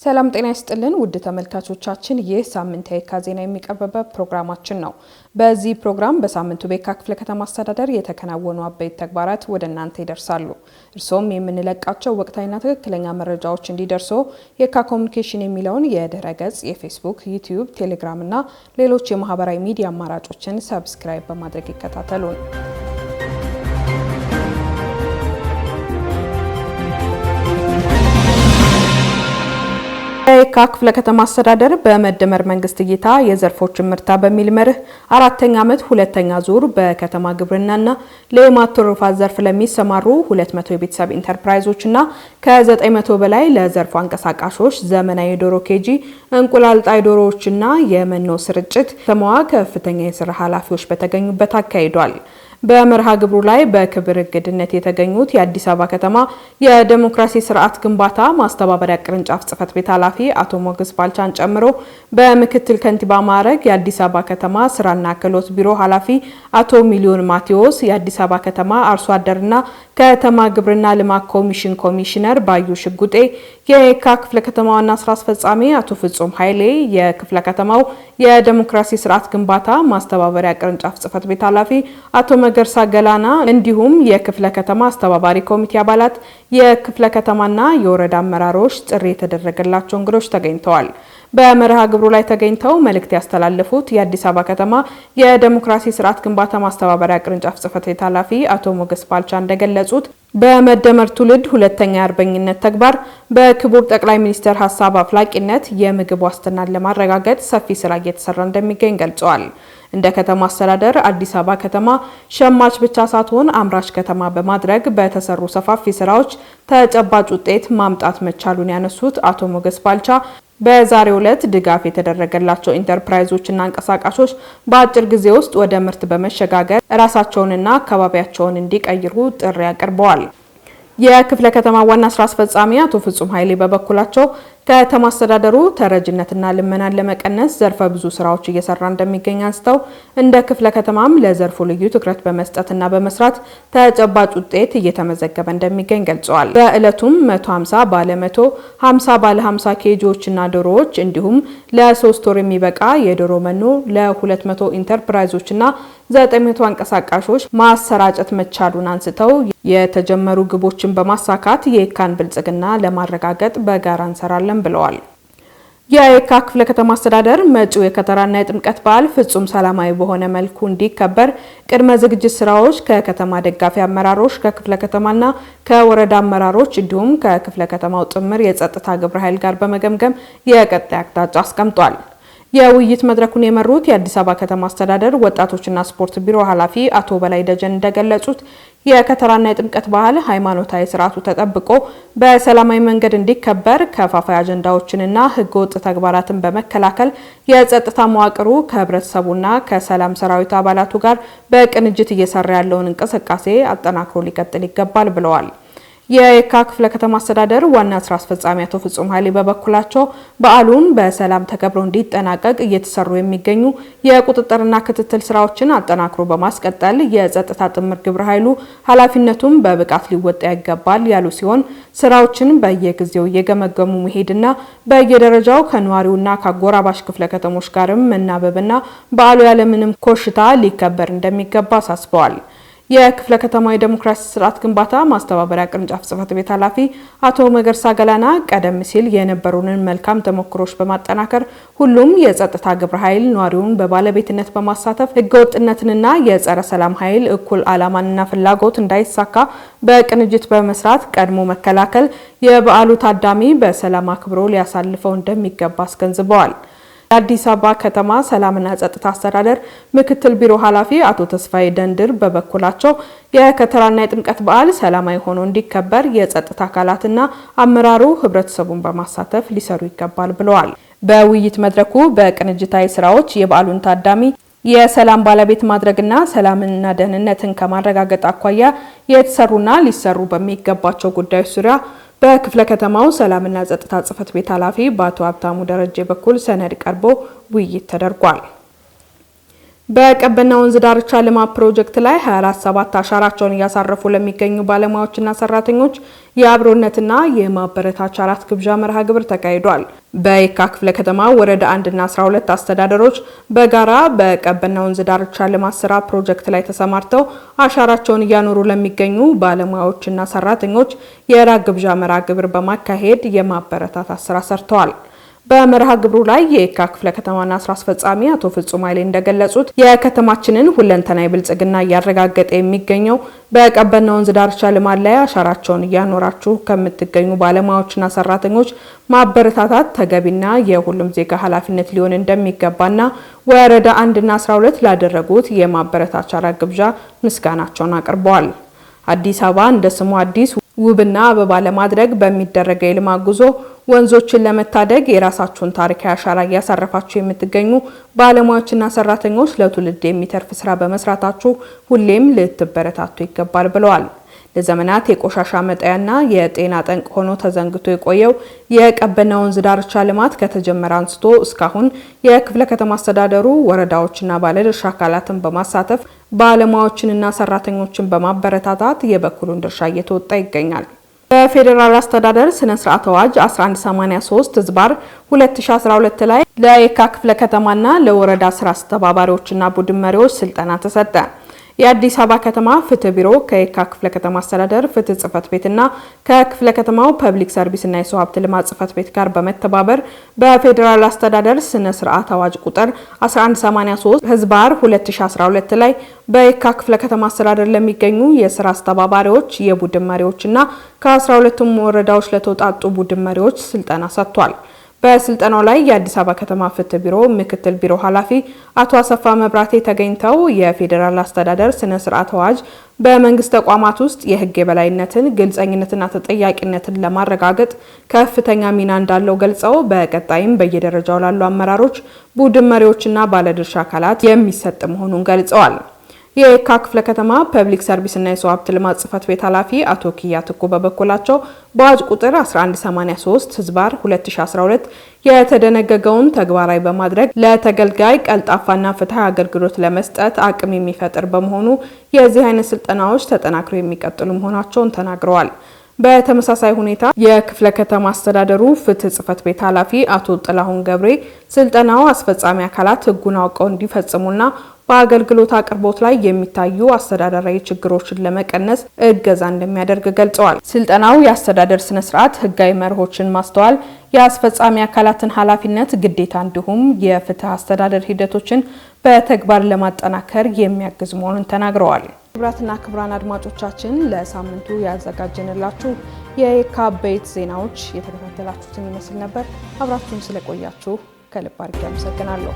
ሰላም ጤና ይስጥልን ውድ ተመልካቾቻችን ይህ ሳምንታዊ የካ ዜና የሚቀርብበት ፕሮግራማችን ነው። በዚህ ፕሮግራም በሳምንቱ በየካ ክፍለ ከተማ አስተዳደር የተከናወኑ አበይት ተግባራት ወደ እናንተ ይደርሳሉ። እርሶም የምንለቃቸው ወቅታዊና ትክክለኛ መረጃዎች እንዲደርሱ የካ ኮሙኒኬሽን የሚለውን የድረ-ገጽ የፌስቡክ፣ ዩቲዩብ፣ ቴሌግራም እና ሌሎች የማህበራዊ ሚዲያ አማራጮችን ሰብስክራይብ በማድረግ ይከታተሉን። የካ ክፍለ ከተማ አስተዳደር በመደመር መንግስት እይታ የዘርፎች ምርታ በሚል መርህ አራተኛ ዓመት ሁለተኛ ዙር በከተማ ግብርናና ለሌማት ትሩፋት ዘርፍ ለሚሰማሩ 200 የቤተሰብ ኢንተርፕራይዞችና ከ900 በላይ ለዘርፉ አንቀሳቃሾች ዘመናዊ ዶሮ ኬጂ፣ እንቁላል ጣይ ዶሮዎችና የመኖ ስርጭት ከተማዋ ከፍተኛ የስራ ኃላፊዎች በተገኙበት አካሂዷል። በመርሃ ግብሩ ላይ በክብር እንግድነት የተገኙት የአዲስ አበባ ከተማ የዲሞክራሲ ስርዓት ግንባታ ማስተባበሪያ ቅርንጫፍ ጽህፈት ቤት ኃላፊ አቶ ሞገስ ባልቻን ጨምሮ በምክትል ከንቲባ ማዕረግ የአዲስ አበባ ከተማ ስራና ክህሎት ቢሮ ኃላፊ አቶ ሚሊዮን ማቴዎስ፣ የአዲስ አበባ ከተማ አርሶ አደርና ከተማ ግብርና ልማት ኮሚሽን ኮሚሽነር ባዩ ሽጉጤ፣ የየካ ክፍለ ከተማ ዋና ስራ አስፈጻሚ አቶ ፍጹም ኃይሌ፣ የክፍለ ከተማው የዲሞክራሲ ስርዓት ግንባታ ማስተባበሪያ ቅርንጫፍ ጽህፈት ቤት ኃላፊ አቶ መገርሳ ገላና እንዲሁም የክፍለ ከተማ አስተባባሪ ኮሚቴ አባላት፣ የክፍለ ከተማና የወረዳ አመራሮች፣ ጥሪ የተደረገላቸው እንግዶች ተገኝተዋል። በመርሃ ግብሩ ላይ ተገኝተው መልእክት ያስተላለፉት የአዲስ አበባ ከተማ የዲሞክራሲ ስርዓት ግንባታ ማስተባበሪያ ቅርንጫፍ ጽህፈት ቤት ኃላፊ አቶ ሞገስ ባልቻ እንደገለጹት በመደመር ትውልድ ሁለተኛ አርበኝነት ተግባር በክቡር ጠቅላይ ሚኒስትር ሀሳብ አፍላቂነት የምግብ ዋስትናን ለማረጋገጥ ሰፊ ስራ እየተሰራ እንደሚገኝ ገልጸዋል። እንደ ከተማ አስተዳደር አዲስ አበባ ከተማ ሸማች ብቻ ሳትሆን አምራች ከተማ በማድረግ በተሰሩ ሰፋፊ ስራዎች ተጨባጭ ውጤት ማምጣት መቻሉን ያነሱት አቶ ሞገስ ባልቻ በዛሬው ዕለት ድጋፍ የተደረገላቸው ኢንተርፕራይዞችና አንቀሳቃሾች በአጭር ጊዜ ውስጥ ወደ ምርት በመሸጋገር ራሳቸውንና አካባቢያቸውን እንዲቀይሩ ጥሪ አቅርበዋል። የክፍለ ከተማ ዋና ስራ አስፈጻሚ አቶ ፍጹም ኃይሌ በበኩላቸው ከተማ አስተዳደሩ ተረጅነትና ልመናን ለመቀነስ ዘርፈ ብዙ ስራዎች እየሰራ እንደሚገኝ አንስተው እንደ ክፍለ ከተማም ለዘርፉ ልዩ ትኩረት በመስጠትና በመስራት ተጨባጭ ውጤት እየተመዘገበ እንደሚገኝ ገልጸዋል። በዕለቱም 150 ባለ 100፣ 50 ባለ 50 ኬጂዎችና ዶሮዎች እንዲሁም ለ3 ወር የሚበቃ የዶሮ መኖ ለ200 ኢንተርፕራይዞችና 900 አንቀሳቃሾች ማሰራጨት መቻሉን አንስተው የተጀመሩ ግቦችን በማሳካት የየካን ብልጽግና ለማረጋገጥ በጋራ እንሰራለን ብለዋል። የየካ ክፍለ ከተማ አስተዳደር መጪው የከተራና የጥምቀት በዓል ፍጹም ሰላማዊ በሆነ መልኩ እንዲከበር ቅድመ ዝግጅት ስራዎች ከከተማ ደጋፊ አመራሮች፣ ከክፍለ ከተማና ከወረዳ አመራሮች እንዲሁም ከክፍለ ከተማው ጥምር የጸጥታ ግብረ ኃይል ጋር በመገምገም የቀጣይ አቅጣጫ አስቀምጧል። የውይይት መድረኩን የመሩት የአዲስ አበባ ከተማ አስተዳደር ወጣቶችና ስፖርት ቢሮ ኃላፊ አቶ በላይ ደጀን እንደገለጹት የከተራና የጥምቀት በዓል ሃይማኖታዊ ስርዓቱ ተጠብቆ በሰላማዊ መንገድ እንዲከበር ከፋፋይ አጀንዳዎችንና ህገወጥ ተግባራትን በመከላከል የጸጥታ መዋቅሩ ከህብረተሰቡና ከሰላም ሰራዊት አባላቱ ጋር በቅንጅት እየሰራ ያለውን እንቅስቃሴ አጠናክሮ ሊቀጥል ይገባል ብለዋል። የየካ ክፍለ ከተማ አስተዳደር ዋና ስራ አስፈጻሚ አቶ ፍጹም ኃይሌ በበኩላቸው በዓሉን በሰላም ተከብሮ እንዲጠናቀቅ እየተሰሩ የሚገኙ የቁጥጥርና ክትትል ስራዎችን አጠናክሮ በማስቀጠል የጸጥታ ጥምር ግብረ ኃይሉ ኃላፊነቱን በብቃት ሊወጣ ይገባል ያሉ ሲሆን ስራዎችን በየጊዜው እየገመገሙ መሄድና በየደረጃው ከነዋሪውና ከአጎራባሽ ክፍለ ከተሞች ጋርም መናበብና በዓሉ ያለምንም ኮሽታ ሊከበር እንደሚገባ አሳስበዋል። የክፍለ ከተማው የዲሞክራሲ ስርዓት ግንባታ ማስተባበሪያ ቅርንጫፍ ጽህፈት ቤት ኃላፊ አቶ መገርሳ ገላና ቀደም ሲል የነበሩንን መልካም ተሞክሮች በማጠናከር ሁሉም የጸጥታ ግብረ ኃይል ነዋሪውን በባለቤትነት በማሳተፍ ህገወጥነትንና የጸረ ሰላም ኃይል እኩል ዓላማንና ፍላጎት እንዳይሳካ በቅንጅት በመስራት ቀድሞ መከላከል የበዓሉ ታዳሚ በሰላም አክብሮ ሊያሳልፈው እንደሚገባ አስገንዝበዋል። የአዲስ አበባ ከተማ ሰላምና ጸጥታ አስተዳደር ምክትል ቢሮ ኃላፊ አቶ ተስፋዬ ደንድር በበኩላቸው የከተራና የጥምቀት በዓል ሰላማዊ ሆኖ እንዲከበር የጸጥታ አካላትና አመራሩ ህብረተሰቡን በማሳተፍ ሊሰሩ ይገባል ብለዋል። በውይይት መድረኩ በቅንጅታዊ ስራዎች የበዓሉን ታዳሚ የሰላም ባለቤት ማድረግና ሰላምንና ደህንነትን ከማረጋገጥ አኳያ የተሰሩና ሊሰሩ በሚገባቸው ጉዳዮች ዙሪያ በክፍለ ከተማው ሰላምና ጸጥታ ጽህፈት ቤት ኃላፊ በአቶ ሀብታሙ ደረጀ በኩል ሰነድ ቀርቦ ውይይት ተደርጓል። በቀበና ወንዝ ዳርቻ ልማት ፕሮጀክት ላይ 24/7 አሻራቸውን እያሳረፉ ለሚገኙ ባለሙያዎችና ሰራተኞች የአብሮነትና የማበረታቻ አራት ግብዣ መርሃ ግብር ተካሂዷል። በየካ ክፍለ ከተማ ወረዳ 1 እና 12 አስተዳደሮች በጋራ በቀበና ወንዝ ዳርቻ ልማት ስራ ፕሮጀክት ላይ ተሰማርተው አሻራቸውን እያኖሩ ለሚገኙ ባለሙያዎችና ሰራተኞች የራት ግብዣ መርሃ ግብር በማካሄድ የማበረታታት ስራ ሰርተዋል። በመርሃ ግብሩ ላይ የየካ ክፍለ ከተማና ስራ አስፈጻሚ አቶ ፍጹም ኃይሌ እንደገለጹት የከተማችንን ሁለንተናዊ ብልጽግና እያረጋገጠ የሚገኘው በቀበና ወንዝ ዳርቻ ልማት ላይ አሻራቸውን እያኖራችሁ ከምትገኙ ባለሙያዎችና ሰራተኞች ማበረታታት ተገቢና የሁሉም ዜጋ ኃላፊነት ሊሆን እንደሚገባና ወረዳ 1 እና 12 ላደረጉት የማበረታቻ አራት ግብዣ ምስጋናቸውን አቅርበዋል። አዲስ አበባ እንደ ስሙ አዲስ ውብና አበባ ለማድረግ በሚደረገው የልማት ጉዞ ወንዞችን ለመታደግ የራሳችሁን ታሪካዊ አሻራ እያሳረፋችሁ የምትገኙ ባለሙያዎችና ሰራተኞች ለትውልድ የሚተርፍ ስራ በመስራታችሁ ሁሌም ልትበረታቱ ይገባል ብለዋል። ለዘመናት የቆሻሻ መጣያና የጤና ጠንቅ ሆኖ ተዘንግቶ የቆየው የቀበና ወንዝ ዳርቻ ልማት ከተጀመረ አንስቶ እስካሁን የክፍለ ከተማ አስተዳደሩ ወረዳዎችና ባለድርሻ አካላትን በማሳተፍ ባለሙያዎችንና ሰራተኞችን በማበረታታት የበኩሉን ድርሻ እየተወጣ ይገኛል። በፌዴራል አስተዳደር ስነ ስርዓት አዋጅ 1183/2012 ላይ ለየካ ክፍለ ከተማና ለወረዳ ስራ አስተባባሪዎችና ቡድን መሪዎች ስልጠና ተሰጠ። የአዲስ አበባ ከተማ ፍትህ ቢሮ ከየካ ክፍለ ከተማ አስተዳደር ፍትህ ጽህፈት ቤትና ከክፍለ ከተማው ፐብሊክ ሰርቪስና የሰው ሀብት ልማት ጽህፈት ቤት ጋር በመተባበር በፌዴራል አስተዳደር ስነ ስርዓት አዋጅ ቁጥር 1183/2012 ላይ በየካ ክፍለ ከተማ አስተዳደር ለሚገኙ የስራ አስተባባሪዎች፣ የቡድን መሪዎችና ከ12ቱም ወረዳዎች ለተውጣጡ ቡድን መሪዎች ስልጠና ሰጥቷል። በስልጠናው ላይ የአዲስ አበባ ከተማ ፍትህ ቢሮ ምክትል ቢሮ ኃላፊ አቶ አሰፋ መብራቴ ተገኝተው የፌዴራል አስተዳደር ስነ ስርዓት አዋጅ በመንግስት ተቋማት ውስጥ የህግ የበላይነትን፣ ግልጸኝነትና ተጠያቂነትን ለማረጋገጥ ከፍተኛ ሚና እንዳለው ገልጸው በቀጣይም በየደረጃው ላሉ አመራሮች፣ ቡድን መሪዎችና ባለድርሻ አካላት የሚሰጥ መሆኑን ገልጸዋል። የየካ ክፍለ ከተማ ፐብሊክ ሰርቪስና የሰው ሀብት ልማት ጽህፈት ቤት ኃላፊ አቶ ኪያ ትኩ በበኩላቸው በአዋጅ ቁጥር 1183/2012 የተደነገገውን ተግባራዊ በማድረግ ለተገልጋይ ቀልጣፋና ፍትሃዊ አገልግሎት ለመስጠት አቅም የሚፈጥር በመሆኑ የዚህ አይነት ስልጠናዎች ተጠናክረው የሚቀጥሉ መሆናቸውን ተናግረዋል። በተመሳሳይ ሁኔታ የክፍለ ከተማ አስተዳደሩ ፍትህ ጽህፈት ቤት ኃላፊ አቶ ጥላሁን ገብሬ ስልጠናው አስፈጻሚ አካላት ህጉን አውቀው እንዲፈጽሙና በአገልግሎት አቅርቦት ላይ የሚታዩ አስተዳደራዊ ችግሮችን ለመቀነስ እገዛ እንደሚያደርግ ገልጸዋል። ስልጠናው የአስተዳደር ስነ ስርዓት ህጋዊ መርሆችን ማስተዋል፣ የአስፈጻሚ አካላትን ኃላፊነት ግዴታ እንዲሁም የፍትህ አስተዳደር ሂደቶችን በተግባር ለማጠናከር የሚያግዝ መሆኑን ተናግረዋል። ክቡራትና ክቡራን አድማጮቻችን ለሳምንቱ ያዘጋጀንላችሁ የየካ አበይት ዜናዎች የተከታተላችሁትን ይመስል ነበር። አብራችሁን ስለቆያችሁ ከልብ አድርጌ አመሰግናለሁ።